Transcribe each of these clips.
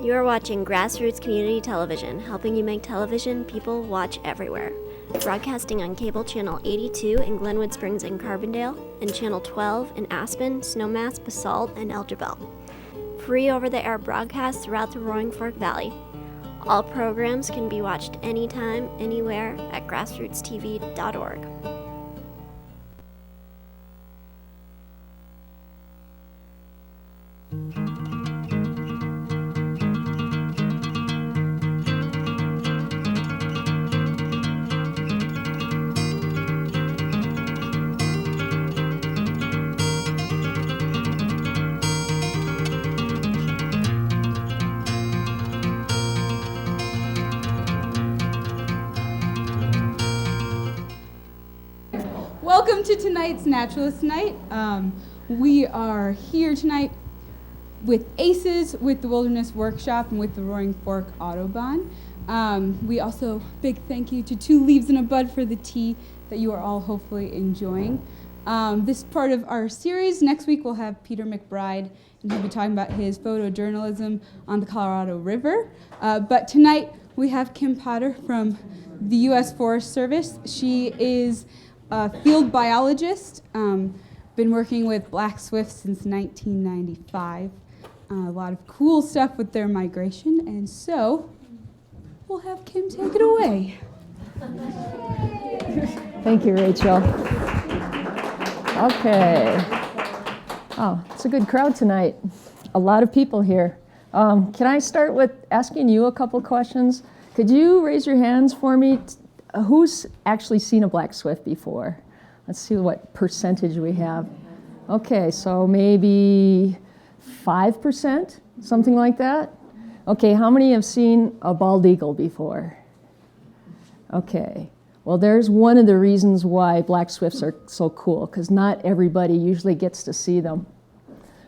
You are watching Grassroots Community Television, helping you make television people watch everywhere. Broadcasting on cable channel 82 in Glenwood Springs and Carbondale, and channel 12 in Aspen, Snowmass, Basalt, and Elgin. Free over-the-air broadcasts throughout the Roaring Fork Valley. All programs can be watched anytime, anywhere at grassrootstv.org. Welcome to tonight's Naturalist Night. We are here tonight with ACES, with the Wilderness Workshop, and with the Roaring Fork Audubon. We also, big thank you to Two Leaves and a Bud for the tea that you are all hopefully enjoying. This part of our series, next week we'll have Peter McBride, and he'll be talking about his photojournalism on the Colorado River. But tonight we have Kim Potter from the U.S. Forest Service. She is a field biologist, been working with black swifts since 1995. A lot of cool stuff with their migration, and so we'll have Kim take it away. Thank you, Rachel. Okay. Oh, it's a good crowd tonight. A lot of people here. Can I start with asking you a couple questions? Could you raise your hands for me? Who's actually seen a black swift before? Let's see what percentage we have. Okay, so maybe 5%, something like that? Okay, how many have seen a bald eagle before? Okay, well, there's one of the reasons why black swifts are so cool, because not everybody usually gets to see them.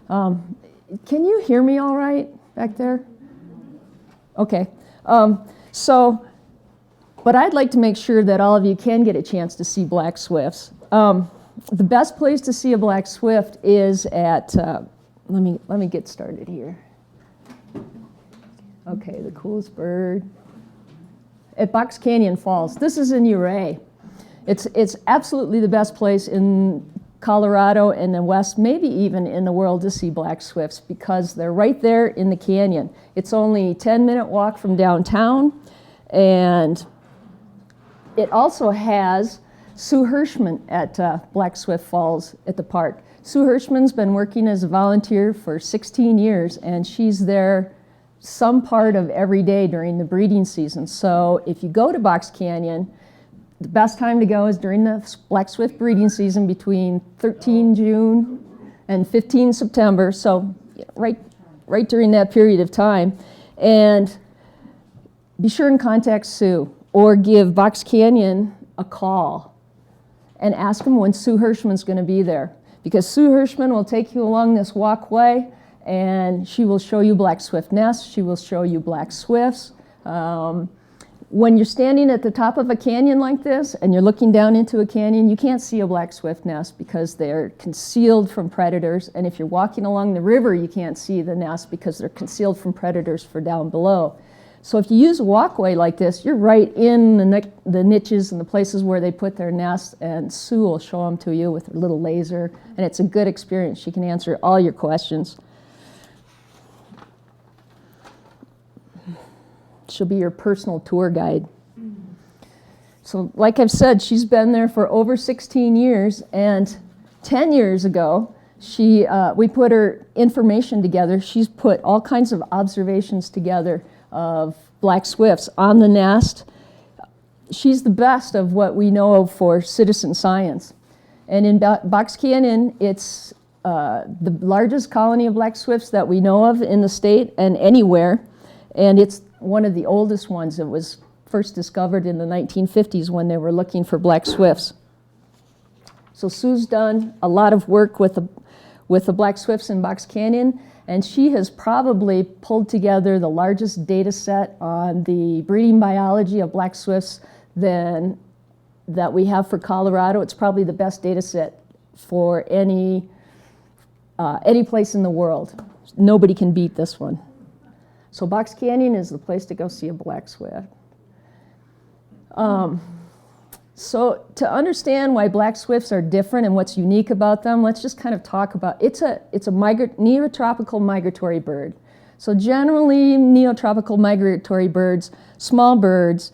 Can you hear me all right back there? Okay, but I'd like to make sure that all of you can get a chance to see black swifts. The best place to see a black swift is at, let me get started here. Okay, the coolest bird. At Box Canyon Falls. This is in Ouray. It's absolutely the best place in Colorado and the West, maybe even in the world, to see black swifts because they're right there in the canyon. It's only a 10-minute walk from downtown, and it also has Sue Hirschman at Black Swift Falls at the park. Sue Hirschman's been working as a volunteer for 16 years, and she's there some part of every day during the breeding season. So if you go to Box Canyon, the best time to go is during the black swift breeding season between 13 June and 15 September, so right during that period of time. And be sure and contact Sue, or give Box Canyon a call and ask them when Sue Hirschman's going to be there. Because Sue Hirschman will take you along this walkway, and she will show you black swift nests, she will show you black swifts. When you're standing at the top of a canyon like this, and you're looking down into a canyon, you can't see a black swift nest because they're concealed from predators. And if you're walking along the river, you can't see the nest because they're concealed from predators for down below. So if you use a walkway like this, you're right in the niches and the places where they put their nests, and Sue will show them to you with her little laser, and it's a good experience. She can answer all your questions. She'll be your personal tour guide. So like I've said, she's been there for over 16 years, and 10 years ago, we put her information together. She's put all kinds of observations together of black swifts on the nest. She's the best of what we know of for citizen science. And in Box Canyon, it's the largest colony of black swifts that we know of in the state and anywhere. And it's one of the oldest ones. It was first discovered in the 1950s when they were looking for black swifts. So Sue's done a lot of work with the black swifts in Box Canyon, and she has probably pulled together the largest data set on the breeding biology of black swifts that we have for Colorado. It's probably the best data set for any place in the world. Nobody can beat this one. So Box Canyon is the place to go see a black swift. So to understand why black swifts are different and what's unique about them, let's just kind of talk about, it's a neotropical migratory bird. So generally, neotropical migratory birds, small birds,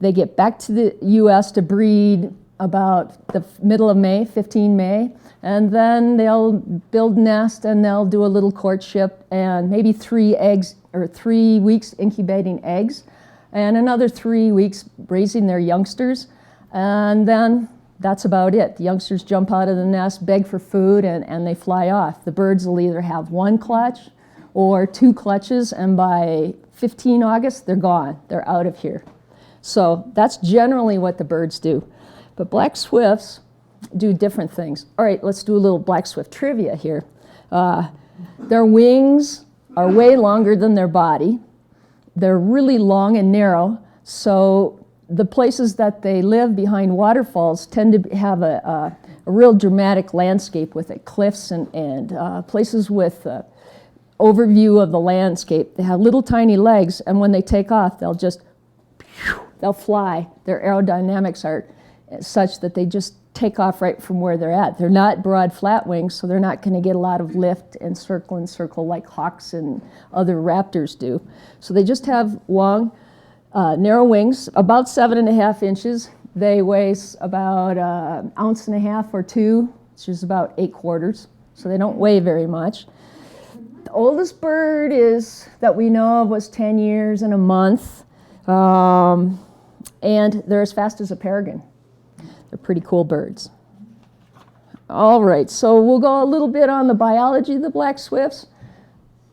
they get back to the US to breed about the middle of May, 15 May, and then they'll build nest and they'll do a little courtship and maybe 3 eggs or 3 weeks incubating eggs and another 3 weeks raising their youngsters. And then that's about it. The youngsters jump out of the nest, beg for food, and they fly off. The birds will either have 1 clutch or 2 clutches, and by 15 August, they're gone. They're out of here. So that's generally what the birds do. But black swifts do different things. All right, let's do a little black swift trivia here. Their wings are way longer than their body. They're really long and narrow, so the places that they live behind waterfalls tend to have a real dramatic landscape with it, cliffs and places with overview of the landscape. They have little tiny legs, and when they take off, they'll fly. Their aerodynamics are such that they just take off right from where they're at. They're not broad flat wings, so they're not going to get a lot of lift and circle like hawks and other raptors do. So they just have long, narrow wings, about 7.5 inches. They weigh about 1.5 ounces or 2, which is about 8 quarters. So they don't weigh very much. The oldest bird that we know of was 10 years and a month. And they're as fast as a peregrine. They're pretty cool birds. All right, so we'll go a little bit on the biology of the black swifts.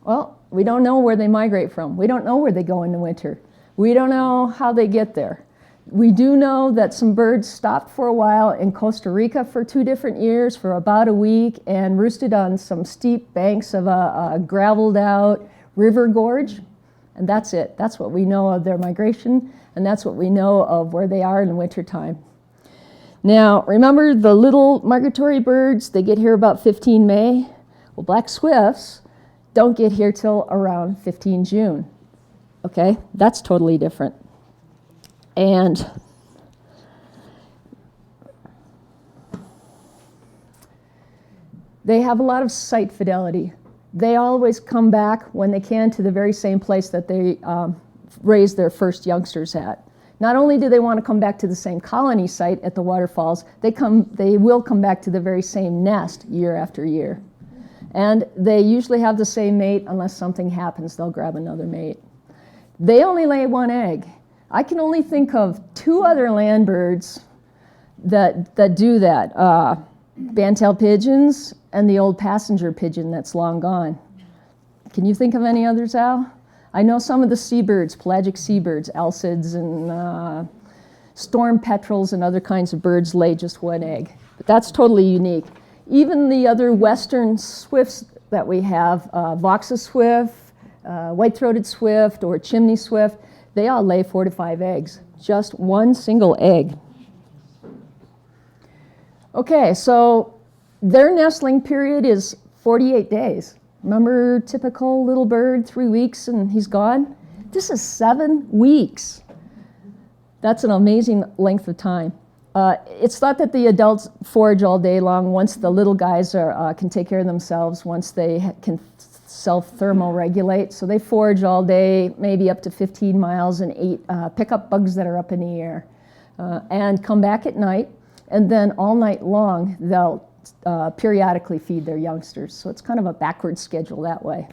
Well, we don't know where they migrate from. We don't know where they go in the winter. We don't know how they get there. We do know that some birds stopped for a while in Costa Rica for 2 different years for about a week and roosted on some steep banks of a graveled out river gorge. And that's it. That's what we know of their migration, and that's what we know of where they are in the wintertime. Now, remember the little migratory birds, they get here about 15 May. Well, black swifts don't get here till around 15 June. Okay, that's totally different. And they have a lot of site fidelity. They always come back when they can to the very same place that they raised their first youngsters at. Not only do they want to come back to the same colony site at the waterfalls, they will come back to the very same nest year after year. And they usually have the same mate. Unless something happens, they'll grab another mate. They only lay 1 egg. I can only think of 2 other land birds that do that. Band-tailed pigeons and the old passenger pigeon that's long gone. Can you think of any others, Al? I know some of the seabirds, pelagic seabirds, alcids and storm petrels and other kinds of birds lay just 1 egg. But that's totally unique. Even the other western swifts that we have, Voxa swift, white-throated swift, or chimney swift, they all lay 4 to 5 eggs. Just 1 single egg. Okay, so their nestling period is 48 days. Remember, typical little bird, 3 weeks and he's gone? This is 7 weeks. That's an amazing length of time. It's thought that the adults forage all day long once the little guys can take care of themselves, once they can self-thermoregulate. So they forage all day, maybe up to 15 miles, and pick up bugs that are up in the air, and come back at night. And then all night long, they'll periodically feed their youngsters. So it's kind of a backward schedule that way.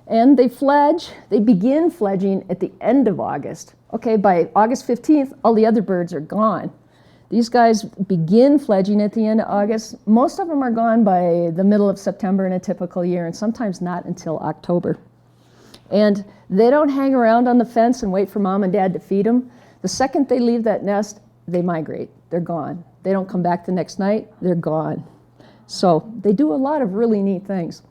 And they begin fledging at the end of August. Okay, by August 15th, all the other birds are gone. These guys begin fledging at the end of August. Most of them are gone by the middle of September in a typical year, and sometimes not until October. And they don't hang around on the fence and wait for mom and dad to feed them. The second they leave that nest, they migrate. They're gone. They don't come back the next night. They're gone. So they do a lot of really neat things.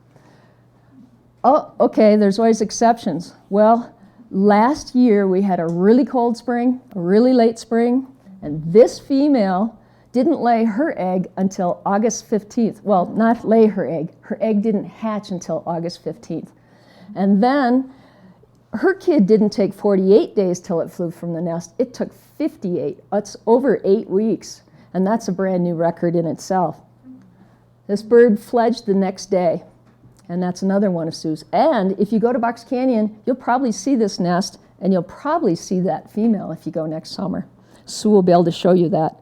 Oh, okay, there's always exceptions. Well, last year we had a really cold spring, a really late spring, and this female didn't lay her egg until August 15th. Well, not lay her egg. Her egg didn't hatch until August 15th. And then her kid didn't take 48 days till it flew from the nest. It took 58. That's over 8 weeks, and that's a brand new record in itself. This bird fledged the next day, and that's another one of Sue's. And if you go to Box Canyon, you'll probably see this nest, and you'll probably see that female if you go next summer. Sue will be able to show you that.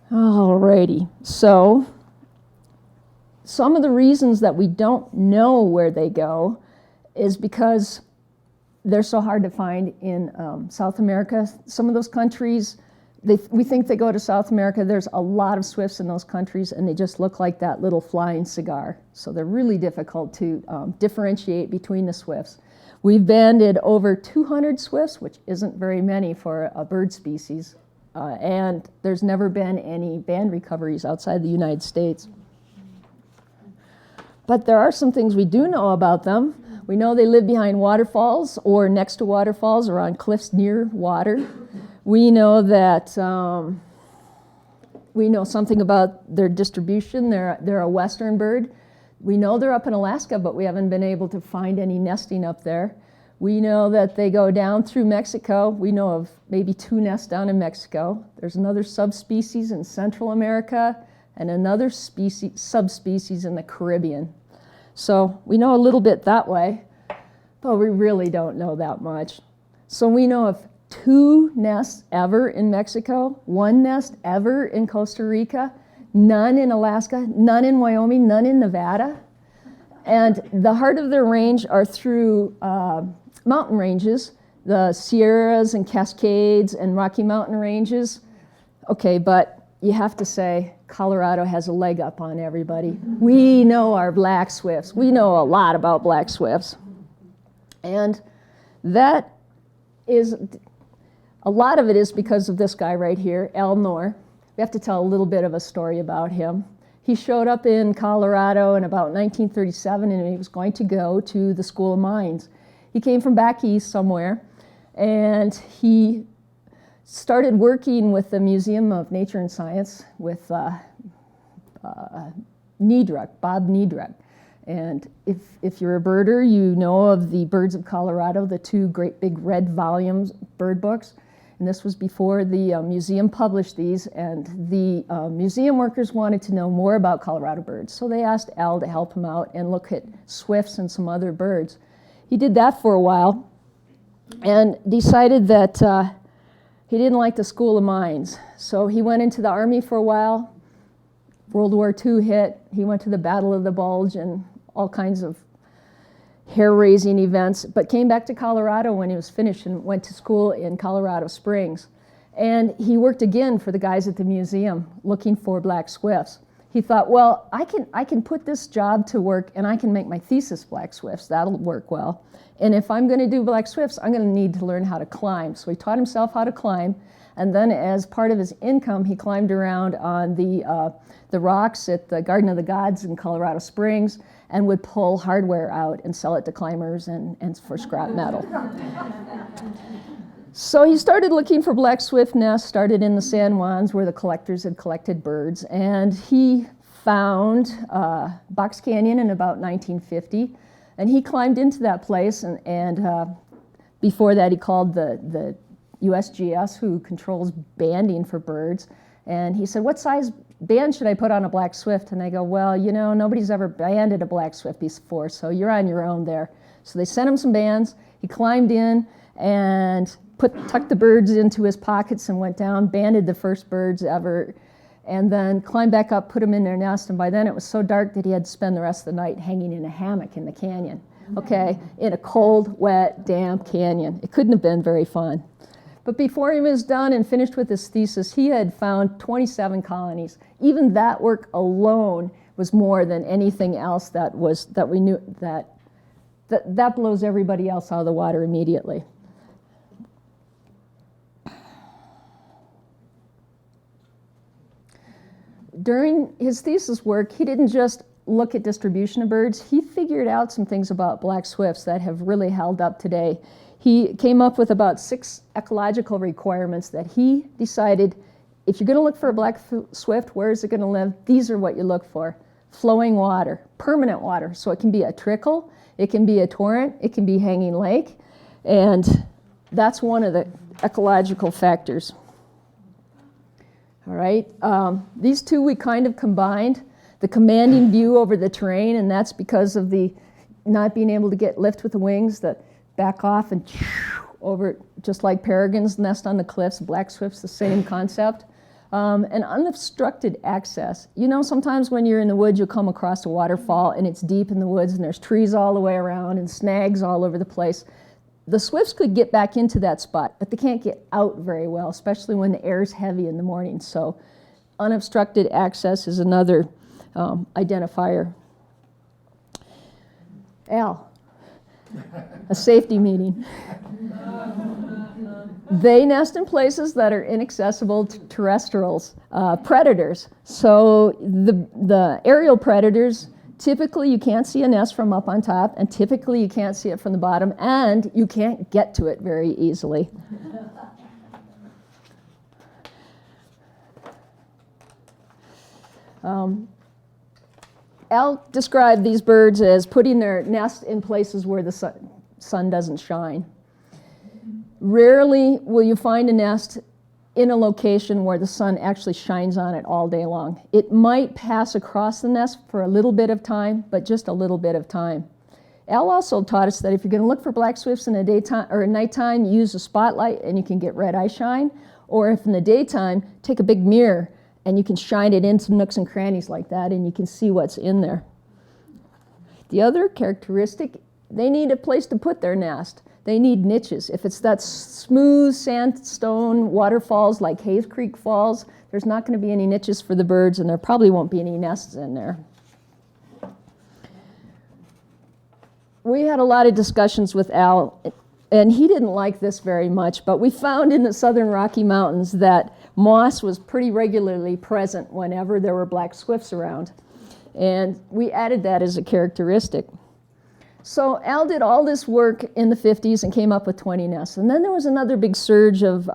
Alrighty, so some of the reasons that we don't know where they go is because they're so hard to find in South America. Some of those countries, we think they go to South America. There's a lot of swifts in those countries, and they just look like that little flying cigar. So they're really difficult to differentiate between the swifts. We've banded over 200 swifts, which isn't very many for a bird species. And there's never been any band recoveries outside the United States. But there are some things we do know about them. We know they live behind waterfalls or next to waterfalls or on cliffs near water. We know that we know something about their distribution. They're a western bird. We know they're up in Alaska, but we haven't been able to find any nesting up there. We know that they go down through Mexico. We know of maybe 2 nests down in Mexico. There's another subspecies in Central America and another subspecies in the Caribbean. So we know a little bit that way, but we really don't know that much. So we know of 2 nests ever in Mexico, 1 nest ever in Costa Rica, none in Alaska, none in Wyoming, none in Nevada. And the heart of their range are through mountain ranges, the Sierras and Cascades and Rocky Mountain ranges. Okay, but you have to say Colorado has a leg up on everybody. We know our black swifts. We know a lot about black swifts. And that is, a lot of it is because of this guy right here, Al Noor. We have to tell a little bit of a story about him. He showed up in Colorado in about 1937, and he was going to go to the School of Mines. He came from back east somewhere, and he started working with the Museum of Nature and Science with Niedruck, Bob Niedruck. And if you're a birder, you know of the Birds of Colorado, the 2 great big red volumes bird books. And this was before the museum published these, and the museum workers wanted to know more about Colorado birds. So they asked Al to help him out and look at swifts and some other birds. He did that for a while and decided that he didn't like the School of Mines. So he went into the Army for a while. World War II hit. He went to the Battle of the Bulge and all kinds of hair-raising events, but came back to Colorado when he was finished and went to school in Colorado Springs. And he worked again for the guys at the museum looking for black swifts. He thought, well, I can put this job to work and I can make my thesis black swifts. That'll work well. And if I'm going to do black swifts, I'm going to need to learn how to climb. So he taught himself how to climb. And then as part of his income, he climbed around on the rocks at the Garden of the Gods in Colorado Springs and would pull hardware out and sell it to climbers and for scrap metal. So he started looking for black swift nests, started in the San Juans where the collectors had collected birds, and he found Box Canyon in about 1950, and he climbed into that place, and before that he called the USGS, who controls banding for birds, and he said, what size band should I put on a black swift? And they go, well, you know, nobody's ever banded a black swift before, so you're on your own there. So they sent him some bands. He climbed in and tucked the birds into his pockets and went down, banded the first birds ever, and then climbed back up, put them in their nest, and by then it was so dark that he had to spend the rest of the night hanging in a hammock in the canyon, okay, in a cold, wet, damp canyon. It couldn't have been very fun. But before he was done and finished with his thesis, he had found 27 colonies. Even that work alone was more than anything else that we knew, that blows everybody else out of the water immediately. During his thesis work, he didn't just look at distribution of birds. He figured out some things about black swifts that have really held up today. He came up with about 6 ecological requirements that he decided, if you're going to look for a black swift, where is it going to live? These are what you look for. flowing water, permanent water. So it can be a trickle, it can be a torrent, it can be hanging lake, and that's one of the ecological factors. All right, these two we kind of combined. The commanding view over the terrain, and that's because of the not being able to get lift with the wings, that back off and over, just like peregrines nest on the cliffs, black swifts, the same concept. And unobstructed access. You know, sometimes when you're in the woods, you'll come across a waterfall and it's deep in the woods and there's trees all the way around and snags all over the place. The swifts could get back into that spot, but they can't get out very well, especially when the air is heavy in the morning. So unobstructed access is another identifier. Al, a safety meeting. They nest in places that are inaccessible to terrestrials, predators. So the aerial predators, typically you can't see a nest from up on top, and typically you can't see it from the bottom, and you can't get to it very easily. Al described these birds as putting their nest in places where the sun doesn't shine. Rarely will you find a nest in a location where the sun actually shines on it all day long. It might pass across the nest for a little bit of time, but just a little bit of time. Al also taught us that if you're going to look for black swifts in the daytime or nighttime, use a spotlight and you can get red eye shine. Or if in the daytime, take a big mirror and you can shine it into nooks and crannies like that and you can see what's in there. The other characteristic, they need a place to put their nest. They need niches. If it's that smooth sandstone waterfalls like Hayes Creek Falls, there's not going to be any niches for the birds, and there probably won't be any nests in there. We had a lot of discussions with Al, and he didn't like this very much, but we found in the southern Rocky Mountains that moss was pretty regularly present whenever there were black swifts around. And we added that as a characteristic. So Al did all this work in the 50s and came up with 20 nests. And then there was another big surge of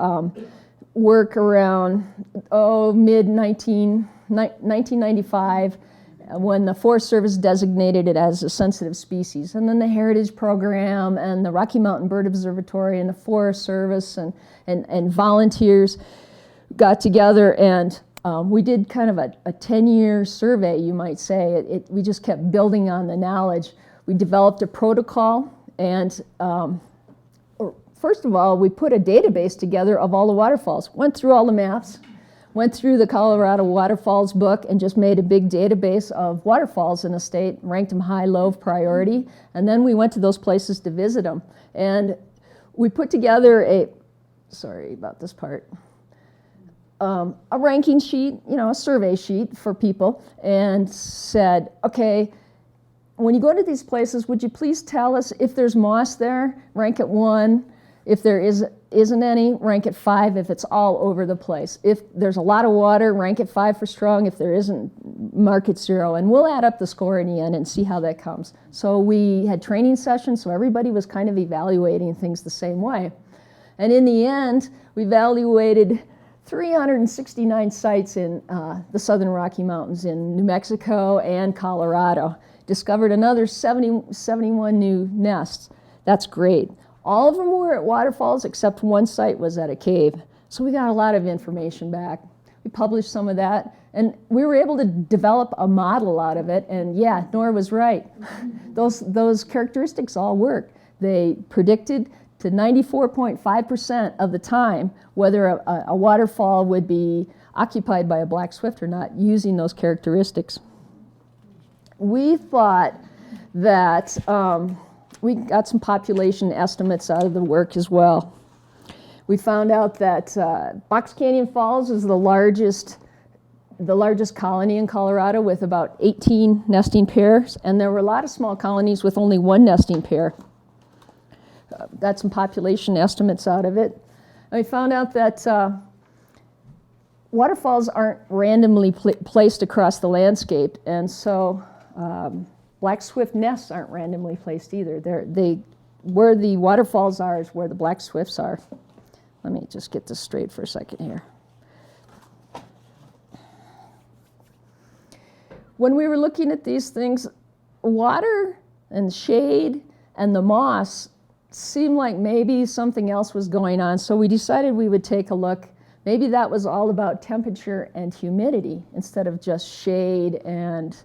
work around mid-1995 when the Forest Service designated it as a sensitive species. And then the Heritage Program and the Rocky Mountain Bird Observatory and the Forest Service and volunteers got together, and we did kind of a 10-year survey, you might say. We just kept building on the knowledge. We developed a protocol, and first of all, we put a database together of all the waterfalls. Went through all the maps, went through the Colorado Waterfalls book, and just made a big database of waterfalls in the state, ranked them high, low priority, and then we went to those places to visit them. And we put together sorry about this part, a ranking sheet, a survey sheet for people, and said, okay, when you go to these places, would you please tell us if there's moss there, rank it 1. If there isn't any, rank it 5 if it's all over the place. If there's a lot of water, rank it 5 for strong. If there isn't, mark it 0. And we'll add up the score in the end and see how that comes. So we had training sessions, so everybody was kind of evaluating things the same way. And in the end, we evaluated 369 sites in the southern Rocky Mountains in New Mexico and Colorado. Discovered another 71 new nests. That's great. All of them were at waterfalls except one site was at a cave. So we got a lot of information back. We published some of that, and we were able to develop a model out of it, and yeah, Nora was right. Those characteristics all work. They predicted to 94.5% of the time whether a waterfall would be occupied by a black swift or not using those characteristics. We thought that we got some population estimates out of the work as well. We found out that Box Canyon Falls is the largest colony in Colorado with about 18 nesting pairs, and there were a lot of small colonies with only 1 nesting pair. Got some population estimates out of it. And we found out that waterfalls aren't randomly placed across the landscape, and so black swift nests aren't randomly placed either. Where the waterfalls are is where the black swifts are. Let me just get this straight for a second here. when we were looking at these things, water and shade and the moss seemed like maybe something else was going on. So we decided we would take a look. Maybe that was all about temperature and humidity instead of just shade and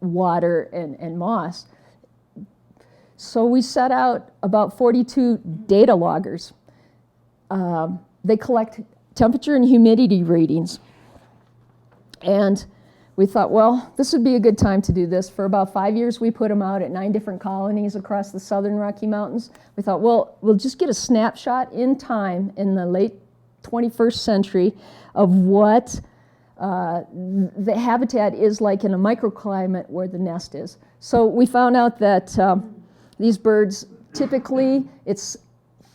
water and moss. So we set out about 42 data loggers. They collect temperature and humidity readings. And we thought, well, this would be a good time to do this. For about 5 years, we put them out at 9 different colonies across the southern Rocky Mountains. We thought, well, we'll just get a snapshot in time in the late 21st century of what the habitat is like in a microclimate where the nest is. So we found out that these birds, typically, it's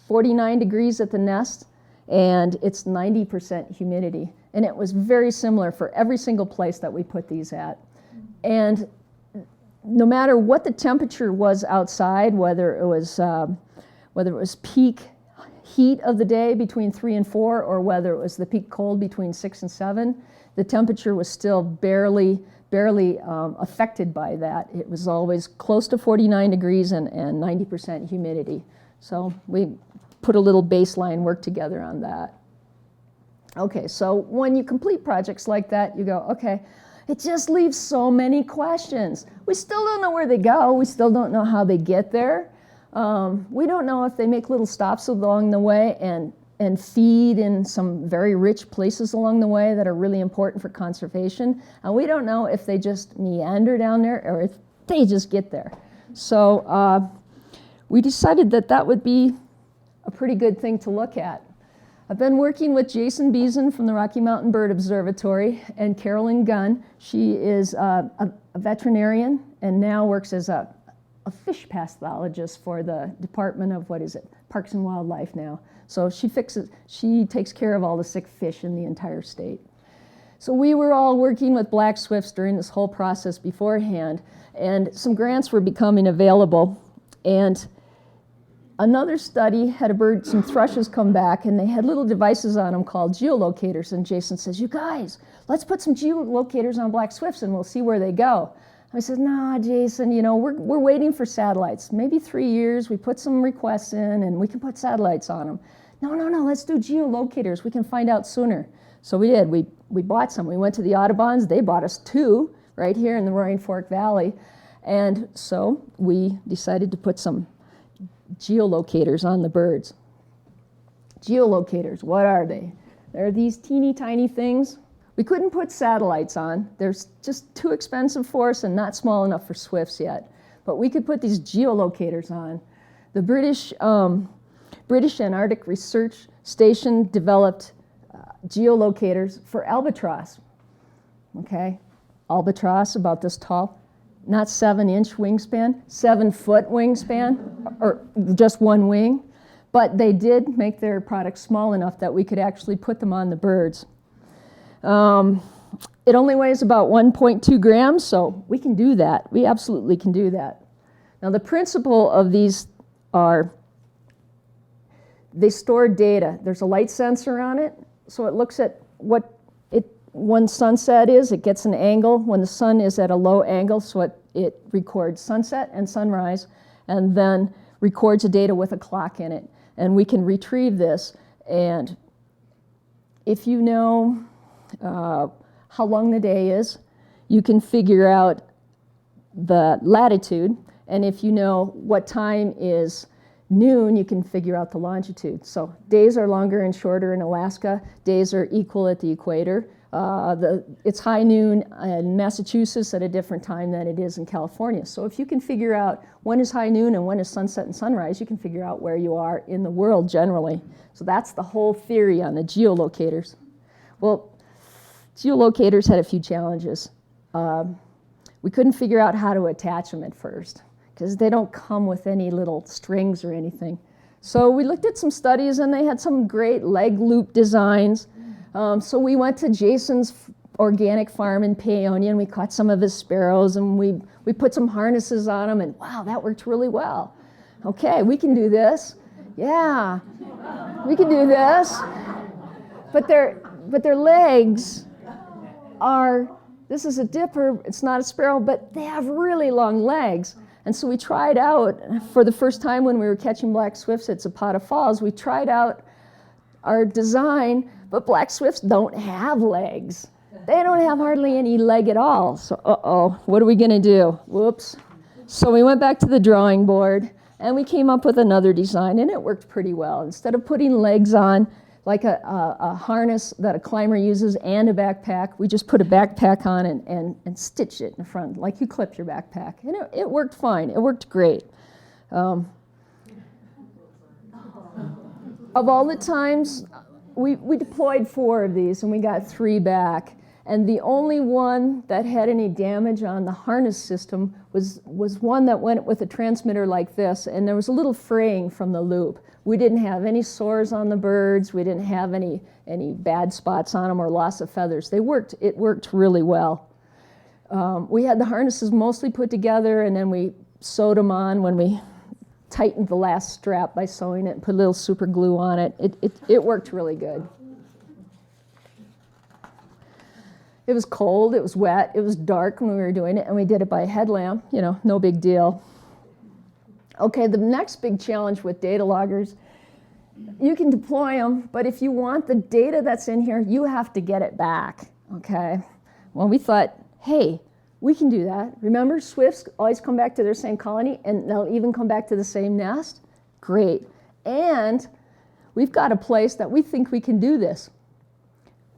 49 degrees at the nest, and it's 90% humidity. And it was very similar for every single place that we put these at. And no matter what the temperature was outside, whether it was peak heat of the day between 3 and 4, or whether it was the peak cold between 6 and 7, the temperature was still barely affected by that. It was always close to 49 degrees and 90% humidity. So we put a little baseline work together on that. Okay, so when you complete projects like that, you go, okay, it just leaves so many questions. We still don't know where they go. We still don't know how they get there. We don't know if they make little stops along the way and feed in some very rich places along the way that are really important for conservation. And we don't know if they just meander down there or if they just get there. So we decided that that would be a pretty good thing to look at. I've been working with Jason Beeson from the Rocky Mountain Bird Observatory and Carolyn Gunn. She is a veterinarian and now works as a fish pathologist for the Department of, Parks and Wildlife now. So she takes care of all the sick fish in the entire state. So we were all working with black swifts during this whole process beforehand, and some grants were becoming available. And another study had some thrushes come back, and they had little devices on them called geolocators. And Jason says, you guys, let's put some geolocators on black swifts and we'll see where they go. I said, nah, Jason, we're waiting for satellites. Maybe 3 years, we put some requests in and we can put satellites on them. No, let's do geolocators. We can find out sooner. So we did. We bought some. We went to the Audubons. They bought us 2 right here in the Roaring Fork Valley. And so we decided to put some geolocators on the birds. Geolocators, what are they? They're these teeny tiny things. We couldn't put satellites on. They're just too expensive for us and not small enough for swifts yet. But we could put these geolocators on. The British Antarctic Research Station developed geolocators for albatross. Okay, albatross about this tall. Not 7-inch wingspan, 7-foot wingspan, or just one wing. But they did make their products small enough that we could actually put them on the birds. It only weighs about 1.2 grams, so we can do that. We absolutely can do that. Now the principle of these are, they store data. There's a light sensor on it, so it looks at when sunset is, it gets an angle. When the sun is at a low angle, so it records sunset and sunrise, and then records the data with a clock in it. And we can retrieve this, and if you know how long the day is, you can figure out the latitude, and if you know what time is noon, you can figure out the longitude. So days are longer and shorter in Alaska. Days are equal at the equator. It's high noon in Massachusetts at a different time than it is in California. So if you can figure out when is high noon and when is sunset and sunrise, you can figure out where you are in the world generally. So that's the whole theory on the geolocators. Well, geolocators had a few challenges. We couldn't figure out how to attach them at first because they don't come with any little strings or anything. So we looked at some studies and they had some great leg loop designs. So we went to Jason's organic farm in Paonia and we caught some of his sparrows and we put some harnesses on them and wow, that worked really well. Okay, we can do this. Yeah, we can do this. But their legs are this is a dipper, it's not a sparrow, but they have really long legs. And so we tried out, for the first time when we were catching black swifts at Zapata Falls, we tried out our design, but black swifts don't have legs. They don't have hardly any leg at all. So, what are we gonna do? Whoops. So we went back to the drawing board and we came up with another design, and it worked pretty well. Instead of putting legs on, like a harness that a climber uses and a backpack, we just put a backpack on and stitched it in front, like you clip your backpack. And it worked fine, it worked great. Of all the times, we deployed 4 of these and we got 3 back. And the only one that had any damage on the harness system was one that went with a transmitter like this, and there was a little fraying from the loop. We didn't have any sores on the birds. We didn't have any bad spots on them or loss of feathers. It worked really well. We had the harnesses mostly put together, and then we sewed them on when we tightened the last strap by sewing it and put a little super glue on it. It worked really good. It was cold, it was wet, it was dark when we were doing it, and we did it by a headlamp, no big deal. Okay, the next big challenge with data loggers, you can deploy them, but if you want the data that's in here, you have to get it back, okay? Well, we thought, hey, we can do that. Remember, swifts always come back to their same colony, and they'll even come back to the same nest? Great. And we've got a place that we think we can do this.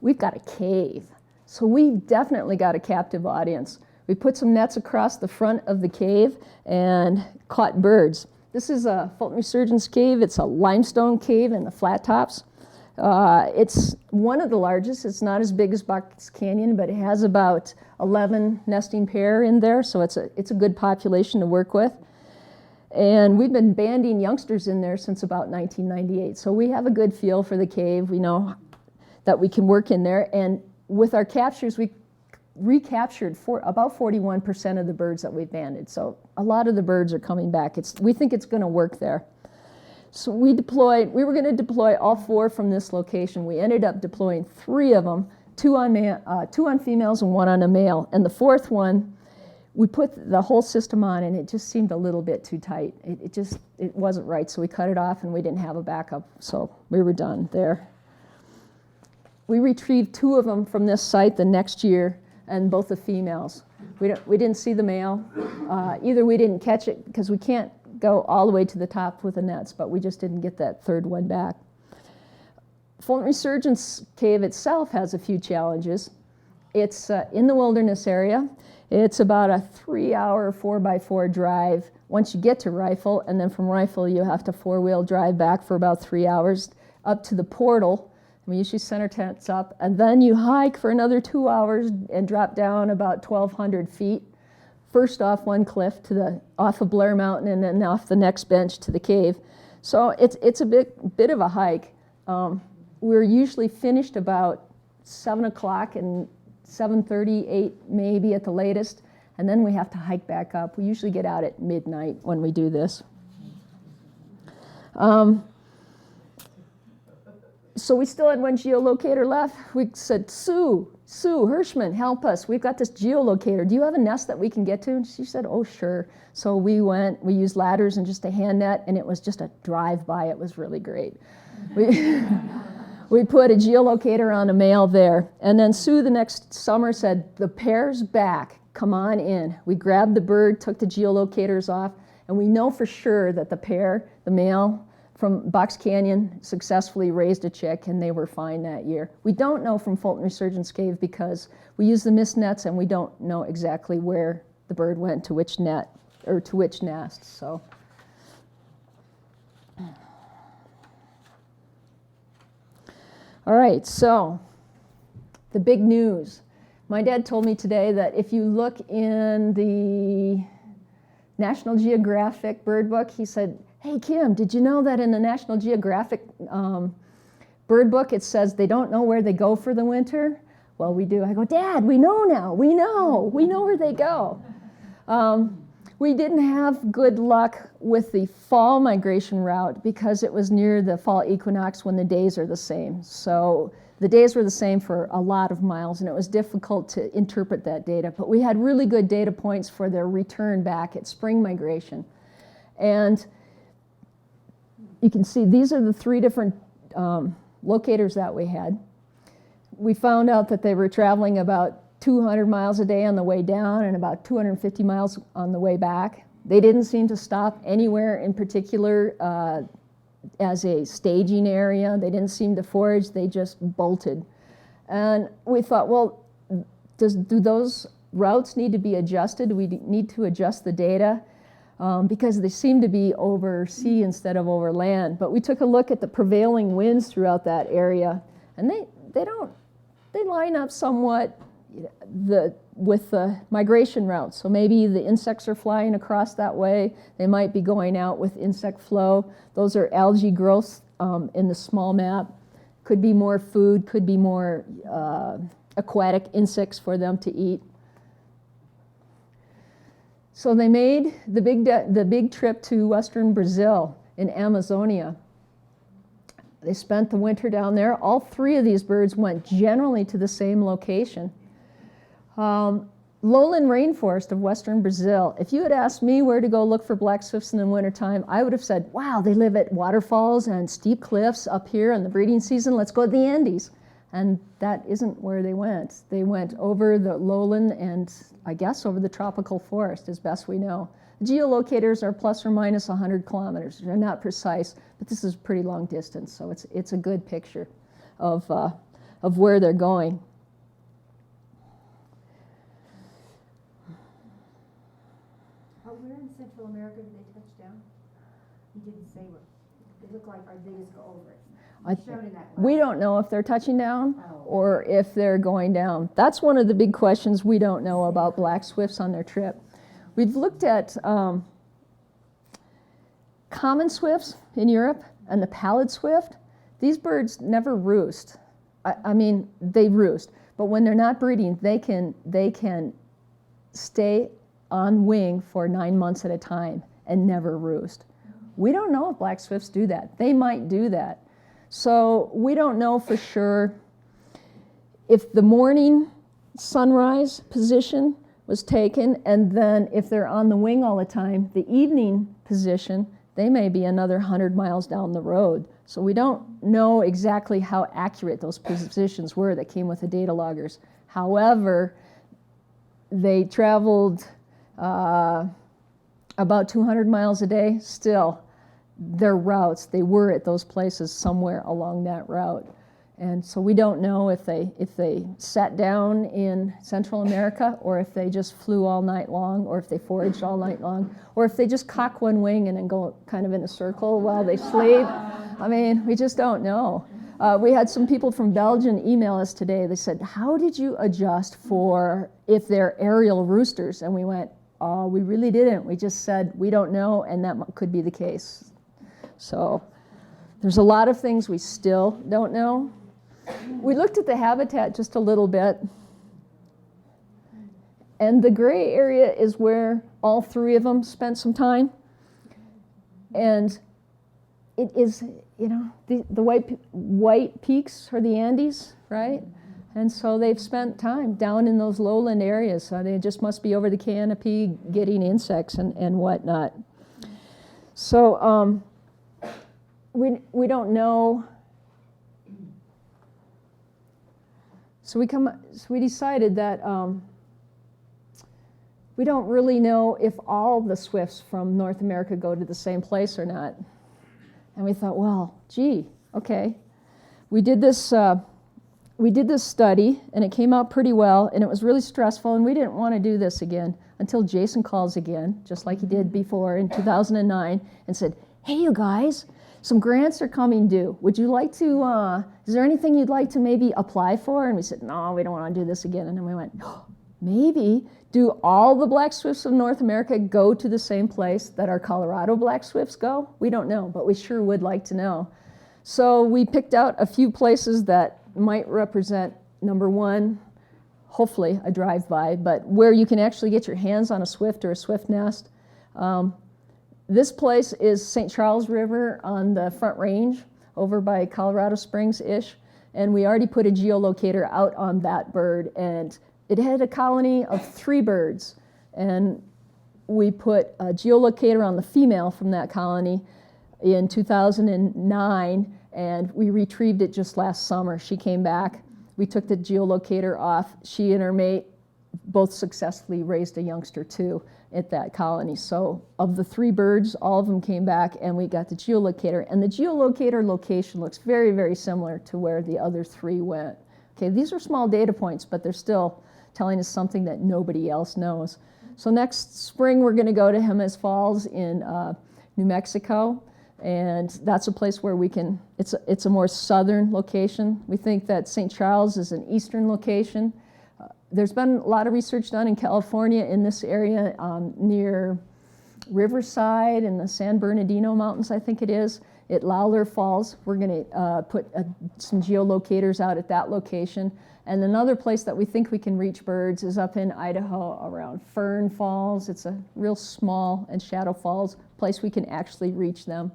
We've got a cave. So we've definitely got a captive audience. We put some nets across the front of the cave and caught birds. This is a Fulton Resurgence cave. It's a limestone cave in the flat tops. It's one of the largest. It's not as big as Box Canyon, but it has about 11 nesting pair in there, so it's a good population to work with. And we've been banding youngsters in there since about 1998, so we have a good feel for the cave. We know that we can work in there, and with our captures, we recaptured about 41% of the birds that we've banded. So a lot of the birds are coming back. We think it's going to work there. So we were going to deploy all 4 from this location. We ended up deploying 3 of them, 2 on females and 1 on a male. And the 4th one, we put the whole system on, and it just seemed a little bit too tight. It wasn't right, so we cut it off, and we didn't have a backup. So we were done there. We retrieved 2 of them from this site the next year, and both the females. We didn't see the male. Either we didn't catch it because we can't go all the way to the top with the nets, but we just didn't get that 3rd one back. Fulton Resurgence Cave itself has a few challenges. It's in the wilderness area. It's about a 3-hour 4x4 drive once you get to Rifle, and then from Rifle you have to 4-wheel drive back for about 3 hours up to the portal. We usually center tents up, and then you hike for another 2 hours and drop down about 1,200 feet. First off one cliff off of Blair Mountain, and then off the next bench to the cave. So it's a bit of a hike. We're usually finished about 7 o'clock and 7:30, 8 maybe at the latest, and then we have to hike back up. We usually get out at midnight when we do this. So we still had 1 geolocator left. We said, Sue Hirschman, help us. We've got this geolocator. Do you have a nest that we can get to? And she said, oh, sure. So we used ladders and just a hand net, and it was just a drive-by. It was really great. We put a geolocator on a male there. And then Sue the next summer said, the pair's back. Come on in. We grabbed the bird, took the geolocators off, and we know for sure that the male, from Box Canyon successfully raised a chick, and they were fine that year. We don't know from Fulton Resurgence Cave because we use the mist nets, and we don't know exactly where the bird went to which net or to which nest. So, all right. So, the big news. My dad told me today that if you look in the National Geographic bird book, he said, hey, Kim, did you know that in the National Geographic bird book it says they don't know where they go for the winter? Well, we do. I go, Dad, we know now. We know where they go. We didn't have good luck with the fall migration route because it was near the fall equinox when the days are the same. So The days were the same for a lot of miles, and it was difficult to interpret that data. But we had really good data points for their return back at spring migration. And you can see these are the 3 different locators that we had. We found out that they were traveling about 200 miles a day on the way down and about 250 miles on the way back. They didn't seem to stop anywhere in particular as a staging area. They didn't seem to forage, they just bolted. And we thought, well, do those routes need to be adjusted? Do we need to adjust the data? Because they seem to be over sea instead of over land. But we took a look at the prevailing winds throughout that area, and they line up somewhat with the migration routes. So maybe the insects are flying across that way. They might be going out with insect flow. Those are algae growths in the small map. Could be more food, could be more aquatic insects for them to eat. So they made the big trip to western Brazil in Amazonia. They spent the winter down there. All 3 of these birds went generally to the same location. Lowland rainforest of western Brazil. If you had asked me where to go look for black swifts in the wintertime, I would have said, wow, they live at waterfalls and steep cliffs up here in the breeding season. Let's go to the Andes. And that isn't where they went. They went over the lowland and I guess over the tropical forest as best we know. Geolocators are plus or minus 100 kilometers. They're not precise, but this is a pretty long distance, so it's a good picture of where they're going. Where in Central America did they touch down? You didn't say what. They look like, or they just go over it? We don't know if they're touching down or if they're going down. That's one of the big questions we don't know about black swifts on their trip. We've looked at common swifts in Europe and the pallid swift. These birds never roost. I mean, they roost, but when they're not breeding, they can stay on wing for 9 months at a time and never roost. We don't know if black swifts do that. They might do that. So we don't know for sure if the morning sunrise position was taken, and then if they're on the wing all the time, the evening position, they may be another 100 miles down the road. So we don't know exactly how accurate those positions were that came with the data loggers. However, they traveled about 200 miles a day. Still, their routes, they were at those places somewhere along that route. And so we don't know if they sat down in Central America, or if they just flew all night long, or if they foraged all night long, or if they just cock one wing and then go kind of in a circle while they sleep. I mean, we just don't know. We had some people from Belgium email us today. They said, how did you adjust for if they're aerial roosters? And we went, oh, we really didn't. We just said, we don't know, and that could be the case. So there's a lot of things we still don't know. We looked at the habitat just a little bit, and the gray area is where all 3 of them spent some time. And it is, you know, the white peaks are the Andes, right? And so they've spent time down in those lowland areas. So they just must be over the canopy getting insects and whatnot. So we don't know. So we decided that we don't really know if all the swifts from North America go to the same place or not. And we thought, well, gee, okay. We did this study, and it came out pretty well, and it was really stressful, and we didn't want to do this again until Jason calls again, just like he did before in 2009, and said, hey, you guys, some grants are coming due. Would you like to, is there anything you'd like to maybe apply for? And we said, no, we don't want to do this again. And then we went, oh, maybe do all the black swifts of North America go to the same place that our Colorado black swifts go? We don't know, but we sure would like to know. So we picked out a few places that might represent, number one, hopefully a drive-by, but where you can actually get your hands on a swift or a swift nest. This place is St. Charles River on the Front Range over by Colorado Springs-ish. And we already put a geolocator out on that bird, and it had a colony of 3 birds. And we put a geolocator on the female from that colony in 2009, and we retrieved it just last summer. She came back. We took the geolocator off. She and her mate both successfully raised a youngster too at that colony. So of the 3 birds, all of them came back, and we got the geolocator. And the geolocator location looks very, very similar to where the other 3 went. Okay, these are small data points, but they're still telling us something that nobody else knows. So next spring, we're going to go to Jemez Falls in New Mexico. And that's a place where we can, it's a more southern location. We think that St. Charles is an eastern location. There's been a lot of research done in California in this area near Riverside in the San Bernardino Mountains, I think it is, at Lawler Falls. We're going to put some geolocators out at that location. And another place that we think we can reach birds is up in Idaho around Fern Falls. It's a real small, and Shadow Falls, place we can actually reach them.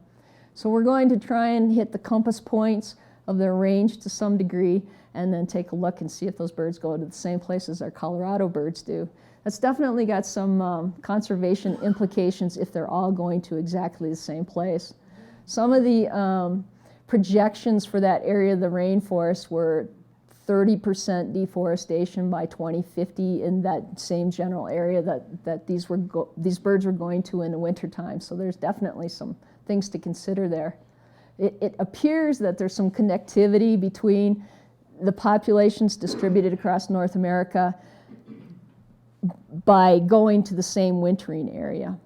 So we're going to try and hit the compass points of their range to some degree, and then take a look and see if those birds go to the same places our Colorado birds do. That's definitely got some conservation implications if they're all going to exactly the same place. Some of the projections for that area of the rainforest were 30% deforestation by 2050 in that same general area that these birds were going to in the wintertime. So there's definitely some things to consider there. It appears that there's some connectivity between the populations distributed across North America by going to the same wintering area.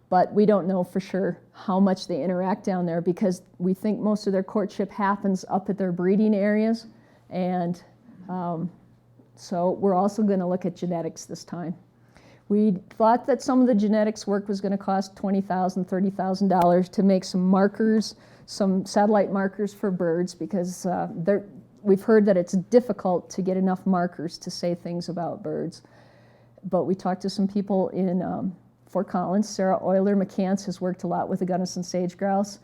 But we don't know for sure how much they interact down there, because we think most of their courtship happens up at their breeding areas. And so we're also going to look at genetics this time. We thought that some of the genetics work was going to cost $20,000, $30,000 to make some markers, some satellite markers for birds, because we've heard that it's difficult to get enough markers to say things about birds. But we talked to some people in Fort Collins. Sarah Euler McCants has worked a lot with the Gunnison sage grouse.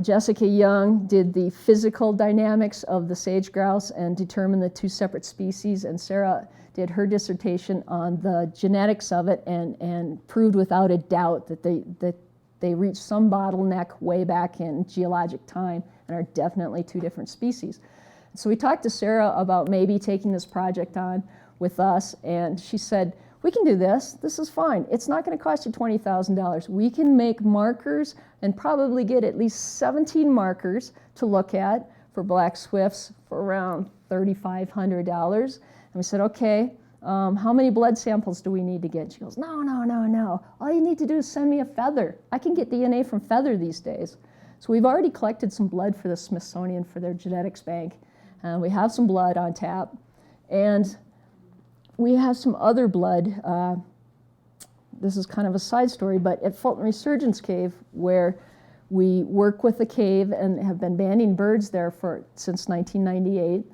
Jessica Young did the physical dynamics of the sage grouse and determined the 2 separate species. And Sarah did her dissertation on the genetics of it and proved without a doubt that they reached some bottleneck way back in geologic time and are definitely 2 different species. So we talked to Sarah about maybe taking this project on with us, and she said, we can do this. This is fine. It's not going to cost you $20,000. We can make markers and probably get at least 17 markers to look at for black swifts for around $3,500. And we said, okay, how many blood samples do we need to get? She goes, no. All you need to do is send me a feather. I can get DNA from feather these days. So we've already collected some blood for the Smithsonian for their genetics bank. We have some blood on tap. And we have some other blood. This is kind of a side story, but at Fulton Resurgence Cave, where we work with the cave and have been banding birds there since 1998,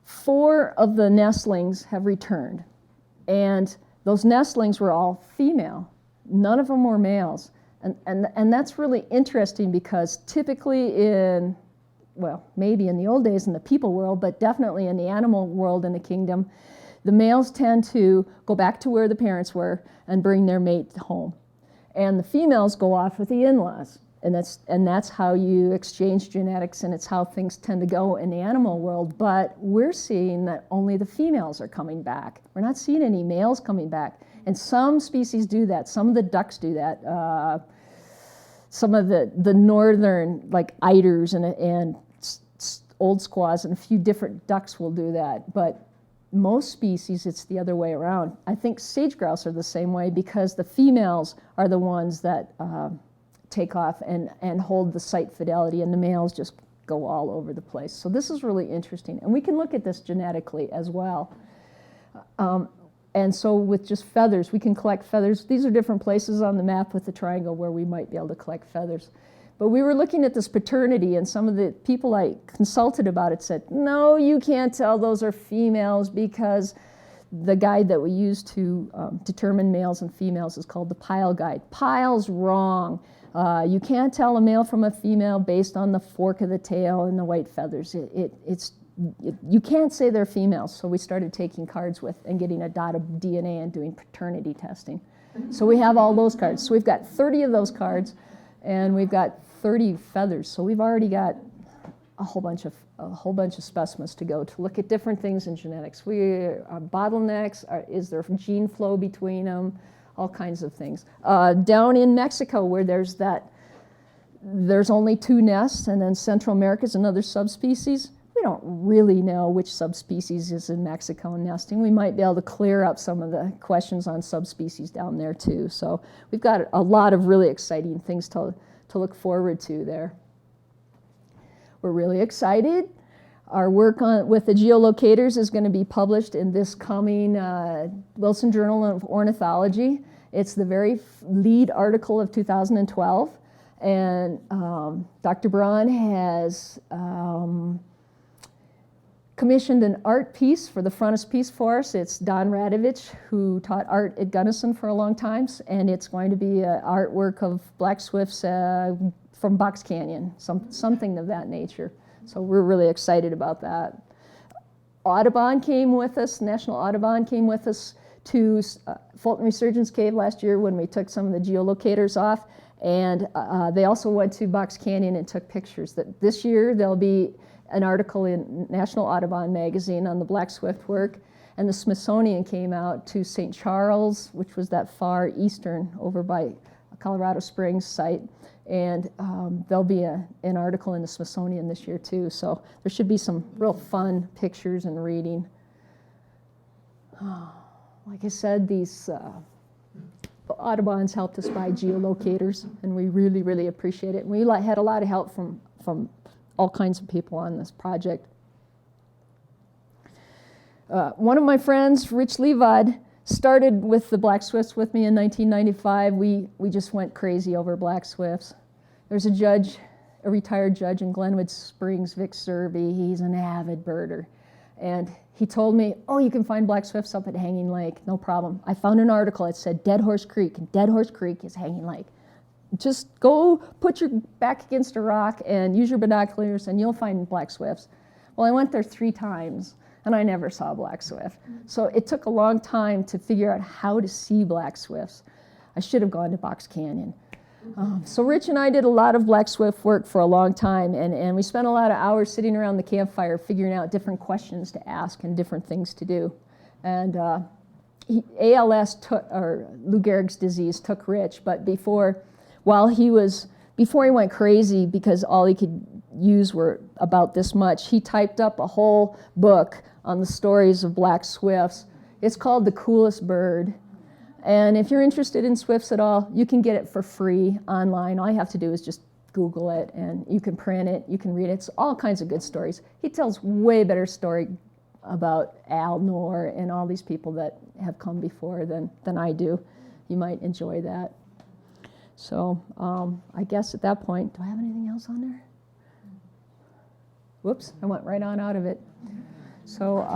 4 of the nestlings have returned. And those nestlings were all female. None of them were males. And that's really interesting, because typically maybe in the old days in the people world, but definitely in the animal world in the kingdom, the males tend to go back to where the parents were and bring their mate home. And the females go off with the in-laws. And that's how you exchange genetics, and it's how things tend to go in the animal world. But we're seeing that only the females are coming back. We're not seeing any males coming back. And some species do that. Some of the ducks do that. Some of the northern, like eiders and old squaws and a few different ducks will do that. But most species, it's the other way around. I think sage grouse are the same way, because the females are the ones that take off and hold the site fidelity, and the males just go all over the place. So this is really interesting. And we can look at this genetically as well. And so with just feathers, we can collect feathers. These are different places on the map with the triangle where we might be able to collect feathers. But we were looking at this paternity, and some of the people I consulted about it said, no, you can't tell those are females, because the guide that we use to determine males and females is called the Pile Guide. Pile's wrong. You can't tell a male from a female based on the fork of the tail and the white feathers. you can't say they're females, so we started taking cards with and getting a dot of DNA and doing paternity testing. So we have all those cards. So we've got 30 of those cards, and we've got 30 feathers. So we've already got a whole bunch of specimens to go to look at different things in genetics. Bottlenecks, is there gene flow between them, all kinds of things. Down in Mexico, where there's only 2 nests, and then Central America is another subspecies. We don't really know which subspecies is in Mexico nesting. We might be able to clear up some of the questions on subspecies down there too. So we've got a lot of really exciting things to look forward to there. We're really excited. Our work with the geolocators is going to be published in this coming Wilson Journal of Ornithology. It's the very lead article of 2012. And Dr. Braun has commissioned an art piece for the frontispiece for us. It's Don Radovich, who taught art at Gunnison for a long time, and it's going to be artwork of black swifts from Box Canyon, something of that nature. So we're really excited about that. Audubon came with us, National Audubon came with us to Fulton Resurgence Cave last year when we took some of the geolocators off, and they also went to Box Canyon and took pictures. This year there'll be an article in National Audubon magazine on the black swift work, and the Smithsonian came out to St. Charles, which was that far eastern over by Colorado Springs site, and there'll be an article in the Smithsonian this year too, so there should be some real fun pictures and reading. Like I said, these Audubon's helped us buy geolocators, and we really, really appreciate it. We had a lot of help from all kinds of people on this project. One of my friends, Rich Levad, started with the black swifts with me in 1995. We just went crazy over black swifts. There's a retired judge in Glenwood Springs, Vic Serby. He's an avid birder. And he told me, oh, you can find black swifts up at Hanging Lake, no problem. I found an article that said Dead Horse Creek, and Dead Horse Creek is Hanging Lake. Just go put your back against a rock and use your binoculars and you'll find black swifts. Well, I went there 3 times and I never saw black swift. So it took a long time to figure out how to see black swifts. I should have gone to Box Canyon. So Rich and I did a lot of black swift work for a long time, and we spent a lot of hours sitting around the campfire figuring out different questions to ask and different things to do. And ALS or Lou Gehrig's disease took Rich, but before he went crazy because all he could use were about this much, he typed up a whole book on the stories of black swifts. It's called The Coolest Bird. And if you're interested in swifts at all, you can get it for free online. All you have to do is just Google it, and you can print it, you can read it. It's all kinds of good stories. He tells way better story about Al Noor and all these people that have come before than I do. You might enjoy that. So I guess at that point, do I have anything else on there? Whoops, I went right on out of it. So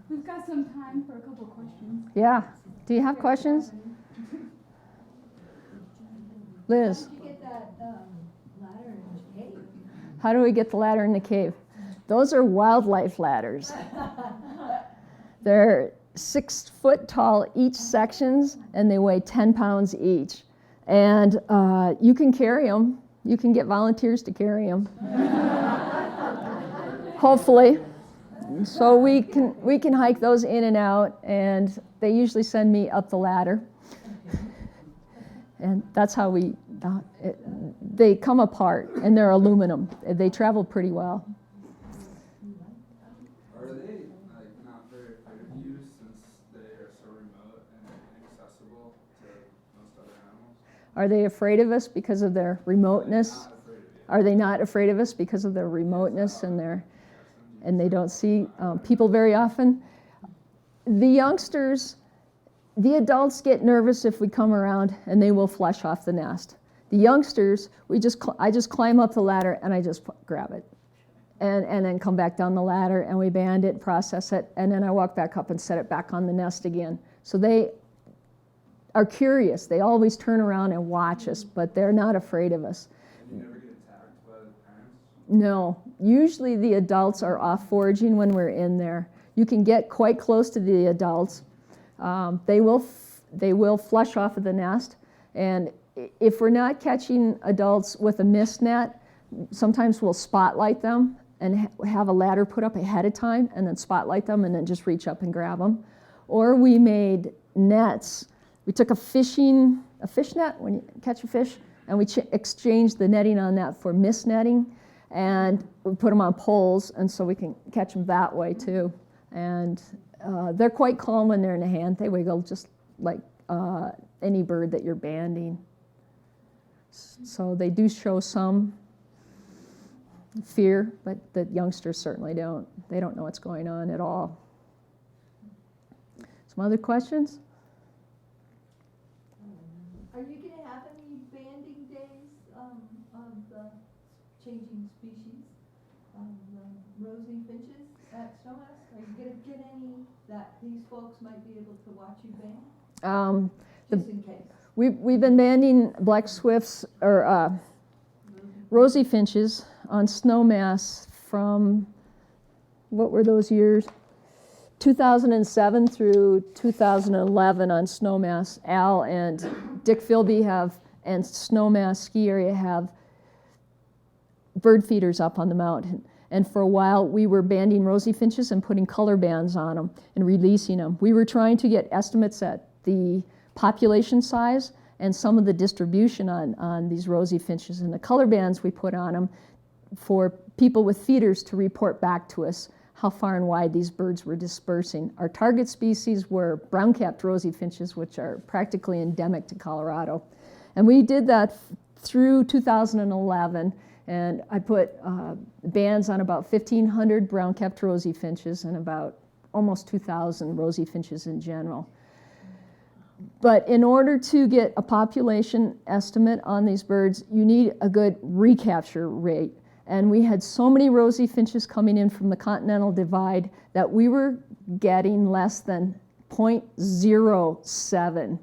We've got some time for a couple questions. yeah, do you have questions? Liz? How did you get that ladder in the cave? How do we get the ladder in the cave? Those are wildlife ladders. They're 6 foot tall each sections, and they weigh 10 pounds each. And you can carry them. You can get volunteers to carry them. Hopefully. So we can hike those in and out, and they usually send me up the ladder. And that's how they come apart, and they're aluminum. They travel pretty well. Are they not very afraid of you since they are so remote and inaccessible to most other animals? Are they afraid of us because of their remoteness? Are they not afraid of us because of their remoteness and they don't see people very often? The youngsters, the adults get nervous if we come around, and they will flush off the nest. The youngsters, I just climb up the ladder and I just grab it, and then come back down the ladder, and we band it, process it, and then I walk back up and set it back on the nest again. So are curious. They always turn around and watch us, but they're not afraid of us. And you never get attacked by the parents? No, usually the adults are off foraging when we're in there. You can get quite close to the adults. They will flush off of the nest, and if we're not catching adults with a mist net, sometimes we'll spotlight them and have a ladder put up ahead of time and then spotlight them and then just reach up and grab them. Or we made nets. We took a fish net when you catch a fish, and we exchanged the netting on that for mist netting, and we put them on poles, and so we can catch them that way too. And they're quite calm when they're in the hand. They wiggle just like any bird that you're banding. So they do show some fear, but the youngsters certainly don't. They don't know what's going on at all. Some other questions? Are you going to have any banding days of the changing species of rosy finches at Snowmass? Are you going to get any that these folks might be able to watch you band? Just in case. We've been banding black swifts or rosy finches on Snowmass from, what were those years? 2007 through 2011 on Snowmass. Al and Dick Philby and Snowmass Ski Area have bird feeders up on the mountain. And for a while, we were banding rosy finches and putting color bands on them and releasing them. We were trying to get estimates at the population size and some of the distribution on these rosy finches. And the color bands we put on them for people with feeders to report back to us how far and wide these birds were dispersing. Our target species were brown-capped rosy finches, which are practically endemic to Colorado. And we did that through 2011, and I put bands on about 1,500 brown-capped rosy finches and about almost 2,000 rosy finches in general. But in order to get a population estimate on these birds, you need a good recapture rate. And we had so many rosy finches coming in from the Continental Divide that we were getting less than 0.07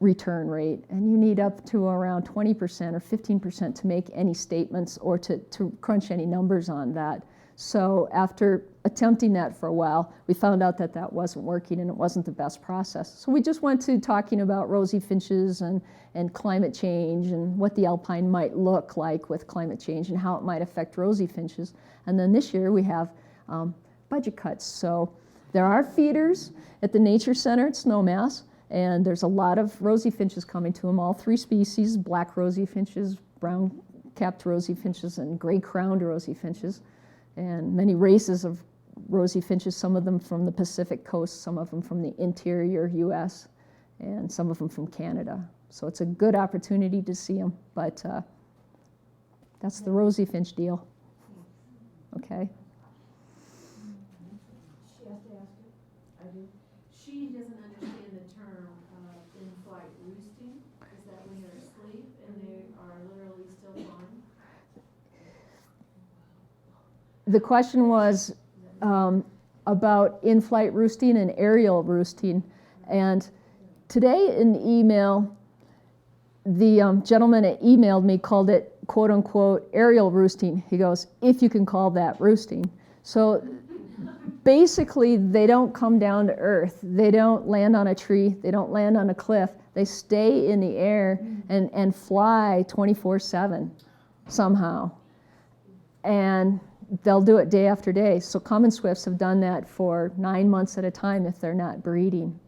return rate. And you need up to around 20% or 15% to make any statements or to crunch any numbers on that. So after attempting that for a while, we found out that that wasn't working and it wasn't the best process. So we just went to talking about rosy finches and climate change and what the alpine might look like with climate change and how it might affect rosy finches. And then this year we have budget cuts. So there are feeders at the Nature Center at Snowmass, and there's a lot of rosy finches coming to them, all three species, black rosy finches, brown-capped rosy finches, and gray-crowned rosy finches. And many races of rosy finches, some of them from the Pacific coast, some of them from the interior US, and some of them from Canada. So it's a good opportunity to see them, but that's the rosy finch deal. Okay. She has to ask it. I do. She doesn't understand the term in-flight roosting. Is that when they're asleep and they are literally still flying? The question was about in-flight roosting and aerial roosting. And today in the email, the gentleman that emailed me called it, quote unquote, aerial roosting. He goes, if you can call that roosting. So basically, they don't come down to earth. They don't land on a tree. They don't land on a cliff. They stay in the air and fly 24/7 somehow. And they'll do it day after day. So common swifts have done that for 9 months at a time if they're not breeding.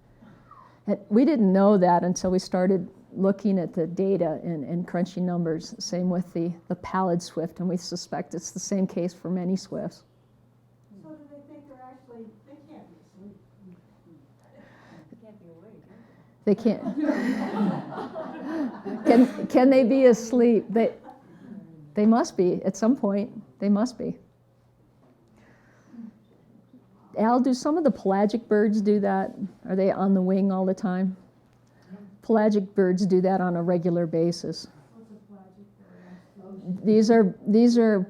And we didn't know that until we started looking at the data and crunching numbers. Same with the pallid swift, and we suspect it's the same case for many swifts. So do they think they're actually, they can't be asleep. They can't be awake. They can't. Can they be asleep? They must be at some point. They must be. Al, do some of the pelagic birds do that? Are they on the wing all the time? Pelagic birds do that on a regular basis. These are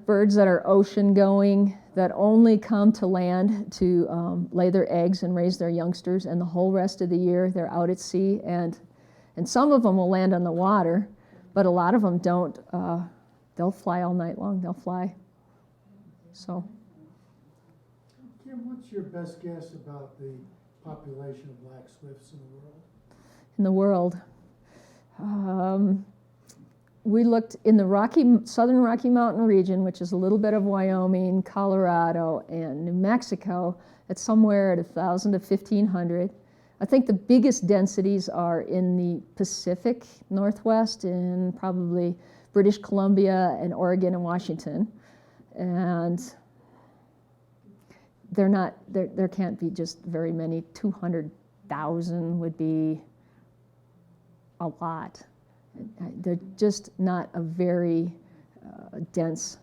birds that are ocean going, that only come to land to lay their eggs and raise their youngsters, and the whole rest of the year they're out at sea. And And some of them will land on the water, but a lot of them don't. They'll fly all night long. They'll fly. So. Kim, what's your best guess about the population of black swifts in the world? In the world. We looked in the southern Rocky Mountain region, which is a little bit of Wyoming, Colorado, and New Mexico. It's somewhere at 1,000 to 1,500. I think the biggest densities are in the Pacific Northwest, in probably British Columbia and Oregon and Washington. And there can't be just very many. 200,000 would be a lot. They're just not a very densely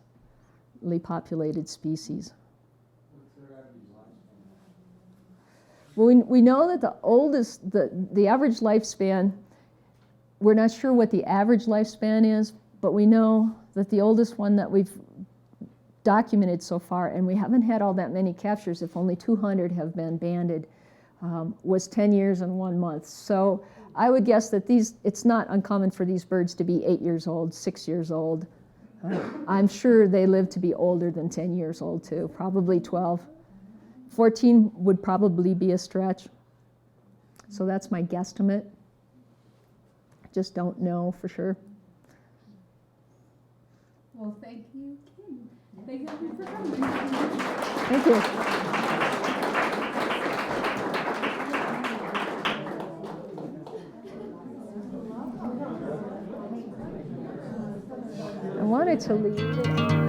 populated species. Well, we know that the average lifespan, we're not sure what the average lifespan is, but we know that the oldest one that we've documented so far, and we haven't had all that many captures, if only 200 have been banded, was 10 years and 1 month. So I would guess that it's not uncommon for these birds to be 8 years old, 6 years old. I'm sure they live to be older than 10 years old too, probably 12. 14 would probably be a stretch. So that's my guesstimate. Just don't know for sure. Well, thank you, Kim. Thank you for coming. Thank you. I wanted to leave it on.